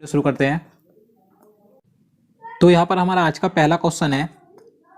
शुरू करते हैं। तो यहाँ पर हमारा आज का पहला क्वेश्चन है,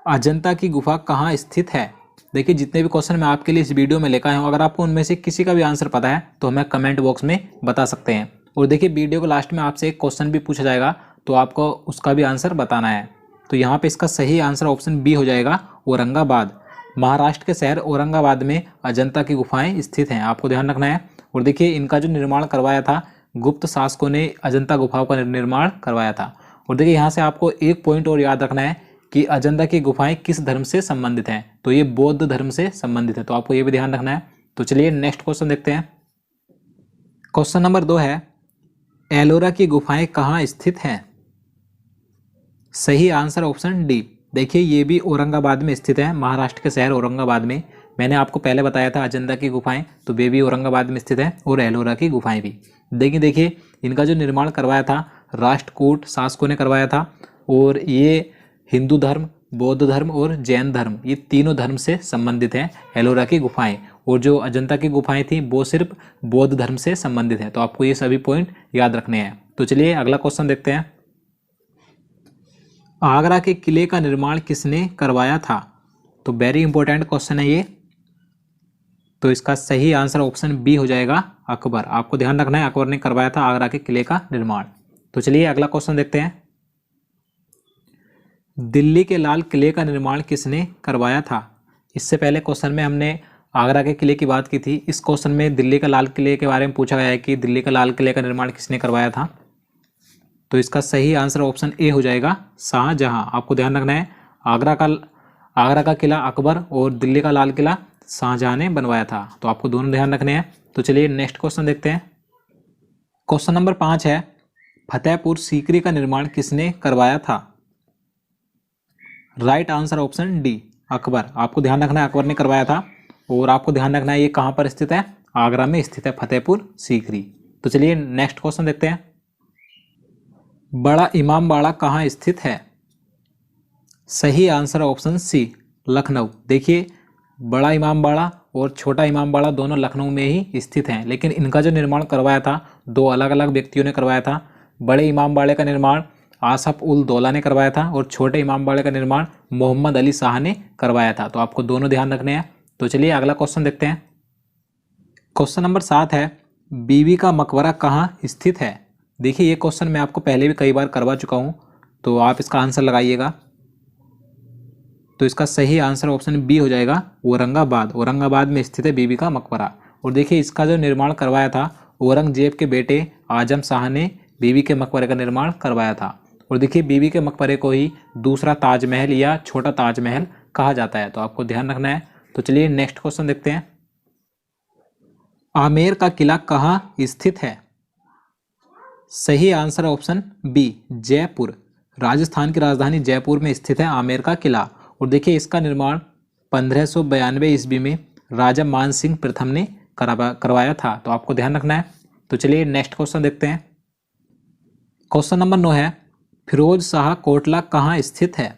अजंता की गुफा कहाँ स्थित है। देखिए जितने भी क्वेश्चन मैं आपके लिए इस वीडियो में लेकर आया हूँ, अगर आपको उनमें से किसी का भी आंसर पता है तो हमें कमेंट बॉक्स में बता सकते हैं। और देखिए वीडियो को लास्ट में आपसे एक क्वेश्चन भी पूछा जाएगा, तो आपको उसका भी आंसर बताना है। तो यहाँ पे इसका सही आंसर ऑप्शन बी हो जाएगा, औरंगाबाद। महाराष्ट्र के शहर औरंगाबाद में अजंता की गुफाएं स्थित हैं, आपको ध्यान रखना है। और देखिए इनका जो निर्माण करवाया था, गुप्त शासकों ने अजंता गुफाओं का निर्माण करवाया था। और देखिए यहाँ से आपको एक पॉइंट और याद रखना है कि अजंता की गुफाएं किस धर्म से संबंधित हैं, तो ये बौद्ध धर्म से संबंधित है, तो आपको ये भी ध्यान रखना है। तो चलिए नेक्स्ट क्वेश्चन देखते हैं। क्वेश्चन नंबर 2 है, एलोरा की गुफाएं कहाँ स्थित हैं। सही आंसर ऑप्शन डी। देखिए ये भी औरंगाबाद में स्थित है, महाराष्ट्र के शहर औरंगाबाद में। मैंने आपको पहले बताया था अजंता की गुफाएं, तो वे भी औरंगाबाद में स्थित है, और एलोरा की गुफाएं भी। देखिए इनका जो निर्माण करवाया था राष्ट्रकूट शासकों ने करवाया था, और ये हिंदू धर्म, बौद्ध धर्म और जैन धर्म, ये तीनों धर्म से संबंधित हैं एलोरा की गुफाएं। और जो अजंता की गुफाएं थी वो सिर्फ बौद्ध धर्म से संबंधित है, तो आपको ये सभी पॉइंट याद रखने हैं। तो चलिए अगला क्वेश्चन देखते हैं। आगरा के किले का निर्माण किसने करवाया था। तो वेरी इंपॉर्टेंट क्वेश्चन है ये। तो इसका सही आंसर ऑप्शन बी हो जाएगा, अकबर। आपको ध्यान रखना है, अकबर ने करवाया था आगरा के किले का निर्माण। तो चलिए अगला क्वेश्चन देखते हैं। दिल्ली के लाल किले का निर्माण किसने करवाया था। इससे पहले क्वेश्चन में हमने आगरा के किले की बात की थी, इस क्वेश्चन में दिल्ली का लाल किले के बारे में पूछा गया है कि दिल्ली का लाल किले का निर्माण किसने करवाया था। तो इसका सही आंसर ऑप्शन ए हो जाएगा, शाहजहां। आपको ध्यान रखना है, आगरा का किला अकबर और दिल्ली का लाल किला शाहजहां ने बनवाया था, तो आपको दोनों ध्यान रखने हैं। तो चलिए नेक्स्ट क्वेश्चन देखते हैं। क्वेश्चन नंबर 5 है, फतेहपुर सीकरी का निर्माण किसने करवाया था। Right answer option D, Akbar. आपको ध्यान रखना है, अकबर ने करवाया था। और आपको ध्यान रखना है ये कहाँ पर स्थित है, आगरा में स्थित है फतेहपुर सीकरी। तो चलिए नेक्स्ट क्वेश्चन देखते हैं। बड़ा इमामबाड़ा कहाँ स्थित है। सही आंसर ऑप्शन सी, लखनऊ। देखिए बड़ा इमामबाड़ा और छोटा इमामबाड़ा दोनों लखनऊ में ही स्थित हैं, लेकिन इनका जो निर्माण करवाया था दो अलग अलग व्यक्तियों ने करवाया था। बड़े इमामबाड़े का निर्माण आसफ उल दौला ने करवाया था, और छोटे इमामबाड़े का निर्माण मोहम्मद अली शाह ने करवाया था। तो आपको दोनों ध्यान रखने हैं। तो चलिए अगला क्वेश्चन देखते हैं। क्वेश्चन नंबर 7 है, बीबी का मकबरा कहाँ स्थित है। देखिए ये क्वेश्चन मैं आपको पहले भी कई बार करवा चुका हूँ, तो आप इसका आंसर लगाइएगा। तो इसका सही आंसर ऑप्शन बी हो जाएगा, औरंगाबाद। औरंगाबाद में स्थित है बीबी का मकबरा। और देखिए इसका जो निर्माण करवाया था औरंगजेब के बेटे आजम शाह ने बीबी के मकबरे का निर्माण करवाया था। और देखिए बीबी के मकबरे को ही दूसरा ताजमहल या छोटा ताजमहल कहा जाता है, तो आपको ध्यान रखना है। तो चलिए नेक्स्ट क्वेश्चन देखते हैं। आमेर का किला कहाँ स्थित है। सही answer option B, Jaipur. Rajasthan की राजधानी जयपुर में स्थित है आमेर का किला। और देखिए इसका निर्माण 1592 ईस्वी में राजा मान सिंह प्रथम ने करवाया था, तो आपको ध्यान रखना है। तो चलिए नेक्स्ट क्वेश्चन देखते हैं। क्वेश्चन नंबर 9 है, फिरोज शाह कोटला कहाँ स्थित है।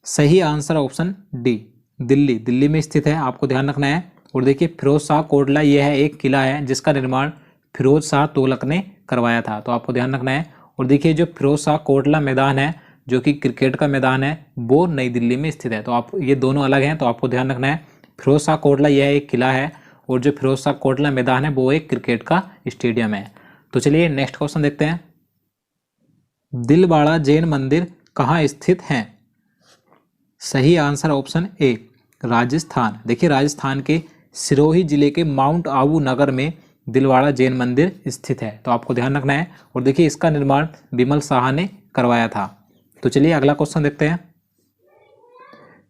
सही answer option D, Delhi. Delhi में स्थित है, आपको ध्यान रखना है। और देखिए फिरोज शाह कोटला यह है एक किला है जिसका निर्माण फिरोज शाह तुगलक ने करवाया था, तो आपको ध्यान रखना है। और देखिए जो फिरोज शाह कोटला मैदान है, जो कि क्रिकेट का मैदान है, वो नई दिल्ली में स्थित है। तो आप ये दोनों अलग हैं, तो आपको ध्यान रखना है। फिरोज शाह कोटला यह एक किला है, और जो फिरोज शाह कोटला मैदान है वो एक क्रिकेट का स्टेडियम है। तो चलिए नेक्स्ट क्वेश्चन देखते हैं। दिलवाड़ा जैन मंदिर कहाँ स्थित है। सही आंसर ऑप्शन ए, राजस्थान। देखिए राजस्थान के सिरोही जिले के माउंट आबू नगर में दिलवाड़ा जैन मंदिर स्थित है, तो आपको ध्यान रखना है। और देखिए इसका निर्माण बिमल शाह ने करवाया था। तो चलिए अगला क्वेश्चन देखते हैं।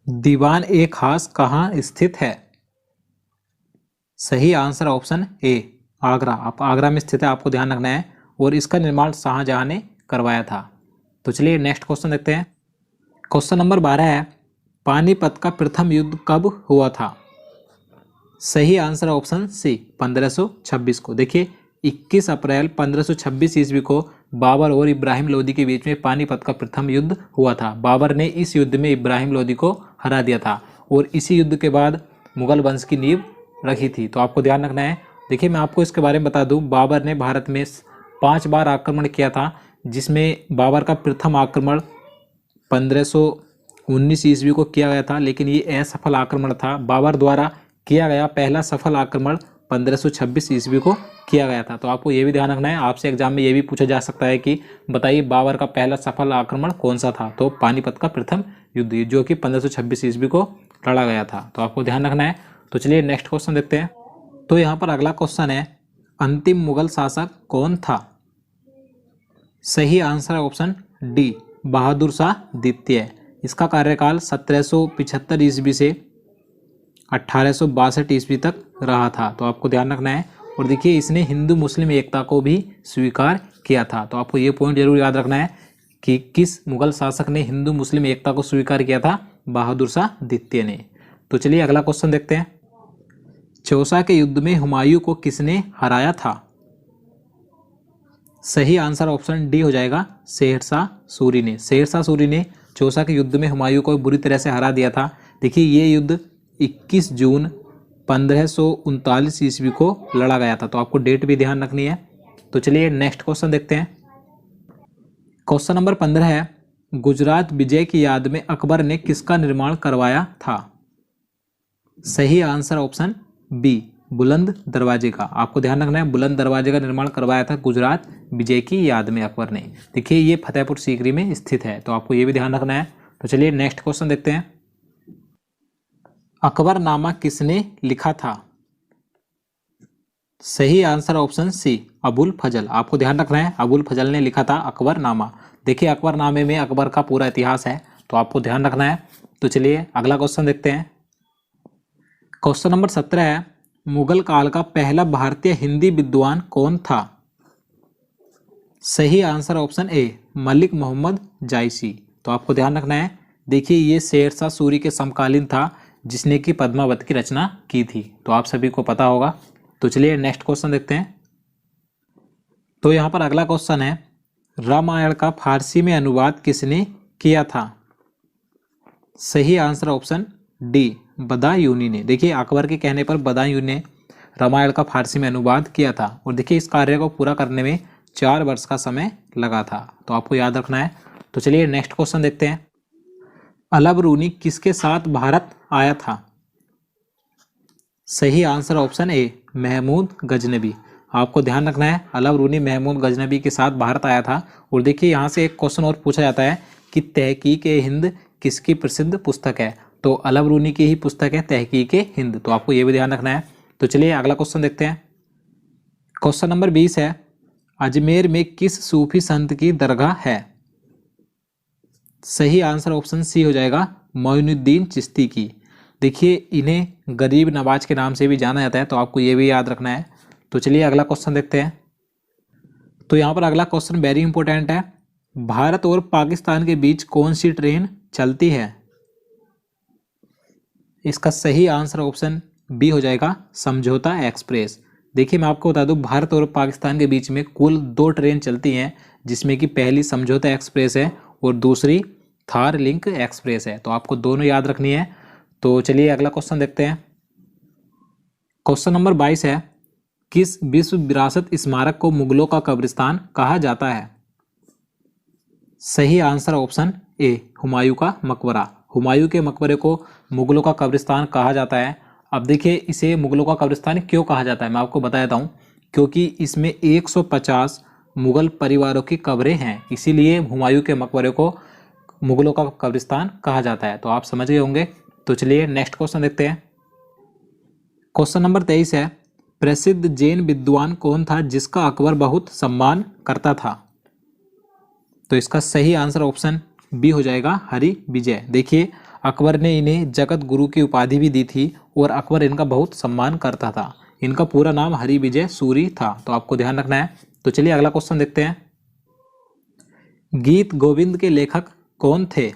दीवान ए खास कहाँ स्थित है। सही आंसर ऑप्शन ए, आगरा। आप आगरा में स्थित है, आपको ध्यान रखना है। और इसका निर्माण शाहजहां ने करवाया था। तो चलिए नेक्स्ट क्वेश्चन देखते हैं। क्वेश्चन नंबर 12 है, पानीपत का प्रथम युद्ध कब हुआ था। सही आंसर ऑप्शन सी, 1526 को। देखिए 21 अप्रैल 1526 ईस्वी को बाबर और इब्राहिम लोदी के बीच में पानीपत का प्रथम युद्ध हुआ था। बाबर ने इस युद्ध में इब्राहिम लोदी को हरा दिया था, और इसी युद्ध के बाद मुगल वंश की नींव रखी थी, तो आपको ध्यान रखना है। देखिए मैं आपको इसके बारे में बता दूं, बाबर ने भारत में 5 बार आक्रमण किया था, जिसमें बाबर का प्रथम आक्रमण 1519 ईस्वी को किया गया था, लेकिन ये असफल आक्रमण था। बाबर द्वारा किया गया पहला सफल आक्रमण 1526 ईस्वी को किया गया था। तो आपको ये भी ध्यान रखना है, आपसे एग्जाम में ये भी पूछा जा सकता है कि बताइए बाबर का पहला सफल आक्रमण कौन सा था। तो पानीपत का प्रथम युद्ध, जो कि 1526 ईस्वी को लड़ा गया था। तो आपको ध्यान रखना है। तो चलिए नेक्स्ट क्वेश्चन देखते हैं। तो यहाँ पर अगला क्वेश्चन है, अंतिम मुगल शासक कौन था? सही answer option D, Bahadur Shah द्वितीय। इसका कार्यकाल 1775 ईस्वी से 1862 ईस्वी तक रहा था। तो आपको ध्यान रखना है। और देखिए इसने हिंदू मुस्लिम एकता को भी स्वीकार किया था। तो आपको ये पॉइंट जरूर याद रखना है कि किस मुगल शासक ने हिंदू मुस्लिम एकता को स्वीकार किया था? बहादुर शाह द्वितीय ने। तो चलिए अगला क्वेश्चन देखते हैं। चौसा के युद्ध में हुमायूं को किसने हराया था? सही आंसर ऑप्शन डी हो जाएगा, शेरशाह सूरी ने। शेरशाह सूरी ने चौसा के युद्ध में हुमायूं को बुरी तरह से हरा दिया था। देखिए ये युद्ध 21 जून 1539 ईस्वी को लड़ा गया था। तो आपको डेट भी ध्यान रखनी है। तो चलिए नेक्स्ट क्वेश्चन देखते हैं। क्वेश्चन नंबर 15 है, गुजरात विजय की याद में अकबर ने किसका निर्माण करवाया था? सही आंसर ऑप्शन बी, बुलंद दरवाजे का। आपको ध्यान रखना है, बुलंद दरवाजे का निर्माण करवाया था गुजरात विजय की याद में अकबर ने। देखिए ये फतेहपुर सीकरी में स्थित है। तो आपको ये भी ध्यान रखना है। तो चलिए नेक्स्ट क्वेश्चन देखते हैं। अकबरनामा किसने लिखा था? सही आंसर ऑप्शन सी, अबुल फजल। आपको ध्यान रखना है, अबुल फजल ने लिखा था अकबरनामा। देखिए अकबरनामे में अकबर का पूरा इतिहास है। तो आपको ध्यान रखना है। तो चलिए अगला क्वेश्चन देखते हैं। क्वेश्चन नंबर 17 है, मुगल काल का पहला भारतीय हिंदी विद्वान कौन था? सही answer option A, Malik Mohammad Jayasi. तो आपको ध्यान रखना है। देखिए ये शेरशाह सूरी के समकालीन था, जिसने कि पद्मावत की रचना की थी। तो आप सभी को पता होगा। तो चलिए नेक्स्ट क्वेश्चन देखते हैं। तो यहाँ पर अगला क्वेश्चन है, रामायण का फारसी में अनुवाद किसने किया था? सही आंसर ऑप्शन डी, बदायूनी ने। देखिए अकबर के कहने पर बदायूनी ने रामायण का फारसी में अनुवाद किया था। और देखिए इस कार्य को पूरा करने में 4 वर्ष का समय लगा था। तो आपको याद रखना है। तो चलिए नेक्स्ट क्वेश्चन देखते हैं। अलब रूनी किसके साथ भारत आया था? सही answer option A, Mahmud Ghaznavi. आपको ध्यान रखना है, अलब रूनी महमूद गजनबी के साथ भारत आया था। और देखिए यहाँ से एक क्वेश्चन और पूछा जाता है कि तहकीक-ए-हिंद किसकी प्रसिद्ध पुस्तक है? तो अलब रूनी की ही पुस्तक है तहकीक-ए-हिंद। तो आपको ये भी ध्यान रखना है। तो चलिए अगला क्वेश्चन देखते हैं। क्वेश्चन नंबर 20 है, अजमेर में किस सूफी संत की दरगाह है? सही आंसर ऑप्शन सी हो जाएगा, मोइनुद्दीन चिश्ती की। देखिए इन्हें गरीब नवाज के नाम से भी जाना जाता है। तो आपको ये भी याद रखना है। तो चलिए अगला क्वेश्चन देखते हैं। तो यहाँ पर अगला क्वेश्चन वेरी इंपॉर्टेंट है, भारत और पाकिस्तान के बीच कौन सी ट्रेन चलती है? इसका सही आंसर ऑप्शन बी हो जाएगा, समझौता एक्सप्रेस। देखिए मैं आपको बता दूं, भारत और पाकिस्तान के बीच में कुल 2 ट्रेन चलती हैं, जिसमें कि पहली समझौता एक्सप्रेस है और दूसरी थार लिंक एक्सप्रेस है। तो आपको दोनों याद रखनी है। तो चलिए अगला क्वेश्चन देखते हैं। क्वेश्चन नंबर 22 है, किस विश्व विरासत स्मारक को मुगलों का कब्रिस्तान कहा जाता है? सही आंसर ऑप्शन ए, हुमायूं का मकबरा। हुमायूं के मकबरे को मुगलों का कब्रिस्तान कहा जाता है। अब देखिए इसे मुगलों का कब्रिस्तान क्यों कहा जाता है, मैं आपको बता देता हूँ। क्योंकि इसमें 150 मुगल परिवारों की कब्रें हैं, इसीलिए हुमायूं के मकबरे को मुगलों का कब्रिस्तान कहा जाता है। तो आप समझ गए होंगे। तो चलिए नेक्स्ट क्वेश्चन देखते हैं। क्वेश्चन नंबर 23 है, प्रसिद्ध जैन विद्वान कौन था जिसका अकबर बहुत सम्मान करता था? तो इसका सही आंसर ऑप्शन बी हो जाएगा, हरि विजय। देखिए अकबर ने इन्हें जगत गुरु की उपाधि भी दी थी और अकबर इनका बहुत सम्मान करता था। इनका पूरा नाम हरि विजय सूरी था। तो आपको ध्यान रखना है। तो चलिए अगला क्वेश्चन देखते हैं। गीत गोविंद के लेखक कौन थे?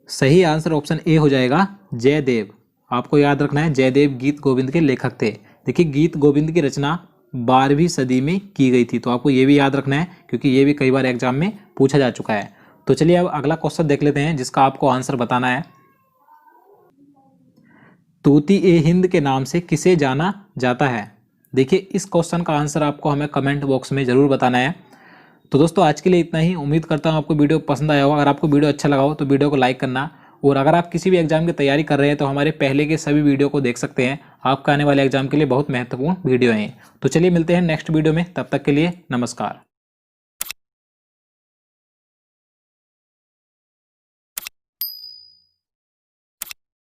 सही आंसर ऑप्शन ए हो जाएगा, जयदेव। आपको याद रखना है, जयदेव गीत गोविंद के लेखक थे। देखिए गीत गोविंद की रचना 12वीं सदी में की गई थी। तो आपको ये भी याद रखना है, क्योंकि ये भी कई बार एग्जाम में पूछा जा चुका है। तो चलिए अब अगला क्वेश्चन देख लेते हैं, जिसका आपको आंसर बताना है। तूती ए हिंद के नाम से किसे जाना जाता है? देखिए इस क्वेश्चन का आंसर आपको हमें कमेंट बॉक्स में ज़रूर बताना है। तो दोस्तों आज के लिए इतना ही। उम्मीद करता हूँ आपको वीडियो पसंद आया होगा। अगर आपको वीडियो अच्छा लगा हो तो वीडियो को लाइक करना, और अगर आप किसी भी एग्जाम की तैयारी कर रहे हैं तो हमारे पहले के सभी वीडियो को देख सकते हैं। आपका आने वाले एग्जाम के लिए बहुत महत्वपूर्ण वीडियो हैं। तो चलिए मिलते हैं नेक्स्ट वीडियो में, तब तक के लिए नमस्कार।